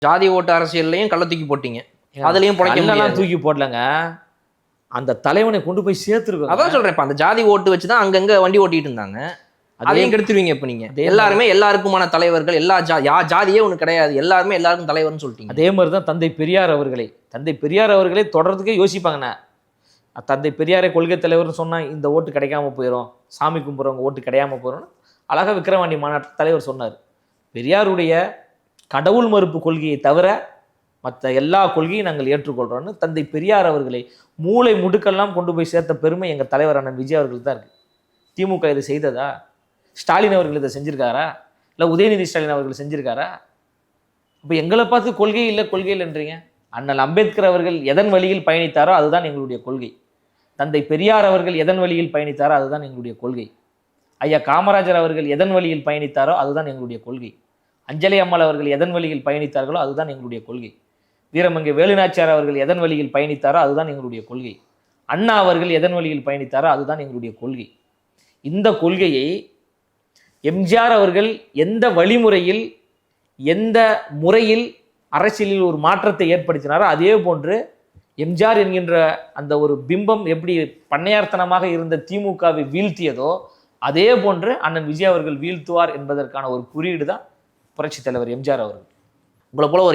ஜாதி ஓட்டு அரசியல்லையும் கள்ள தூக்கி போட்டீங்க, அதுலயும் பொழைக்கலாம் தூக்கி போடலங்க. அந்த தலைவனை கொண்டு போய் சேர்த்துருக்கோம். அதான் சொல்றேன், அந்த ஜாதி ஓட்டு வச்சுதான் அங்கங்க வண்டி ஓட்டிட்டு இருந்தாங்க. அதையும் கெடுத்துருவீங்க இப்ப நீங்க. எல்லாருமே எல்லாருக்குமான தலைவர்கள், எல்லா ஜாதியே ஒண்ணு கிடையாது, எல்லாருமே எல்லாருக்கும் தலைவர்னு சொல்லிட்டீங்க. அதே மாதிரிதான் தந்தை பெரியார் அவர்களே தொடர்றதுக்கே யோசிப்பாங்கண்ணா. தந்தை பெரியாரை கொள்கை தலைவர்னு சொன்னா இந்த ஓட்டு கிடைக்காம போயிடும், சாமி கும்பிட்றவங்க ஓட்டு கிடையாம போயிடும் அழகா விக்கிரவாண்டி மாநாட்டு தலைவர் சொன்னார். பெரியாருடைய கடவுள் மறுப்பு கொள்கையை தவிர மற்ற எல்லா கொள்கையும் நாங்கள் ஏற்றுக்கொள்றோம்னு தந்தை பெரியார் அவர்களை மூளை முடுக்கெல்லாம் கொண்டு போய் சேர்த்த பெருமை எங்கள் தலைவர் அண்ணன் விஜய் அவர்களுக்கு தான் இருக்கு. திமுக இதை செய்ததா? ஸ்டாலின் அவர்கள் இதை செஞ்சிருக்காரா? இல்லை உதயநிதி ஸ்டாலின் அவர்கள் செஞ்சிருக்காரா? இப்போ எங்களை பார்த்து கொள்கை இல்லைன்றீங்க. அண்ணல் அம்பேத்கர் அவர்கள் எதன் வழியில் பயணித்தாரோ அதுதான் எங்களுடைய கொள்கை. தந்தை பெரியார் அவர்கள் எதன் வழியில் பயணித்தாரோ அதுதான் எங்களுடைய கொள்கை. ஐயா காமராஜர் அவர்கள் எதன் வழியில் பயணித்தாரோ அதுதான் எங்களுடைய கொள்கை. அஞ்சலி அம்மாள் அவர்கள் எதன் வழியில் பயணித்தார்களோ அதுதான் எங்களுடைய கொள்கை. வீரமங்கை வேலுநாச்சியார் அவர்கள் எதன் வழியில் பயணித்தாரோ அதுதான் எங்களுடைய கொள்கை. அண்ணா அவர்கள் எதன் வழியில் பயணித்தாரோ அதுதான் எங்களுடைய கொள்கை. இந்த கொள்கையை எம்ஜிஆர் அவர்கள் எந்த வழிமுறையில் எந்த முறையில் அரசியலில் ஒரு மாற்றத்தை ஏற்படுத்தினாரோ அதே போன்று எம்ஜிஆர் என்கின்ற அந்த ஒரு பிம்பம் எப்படி பண்ணையார்த்தனமாக இருந்த திமுகவை வீழ்த்தியதோ அதே போன்று அண்ணன் விஜய் அவர்கள் வீழ்த்துவார் என்பதற்கான ஒரு குறியீடு தான் புரட்சி தலைவர் எம்ஜிஆர் அவர்கள். உங்களை போல ஒரு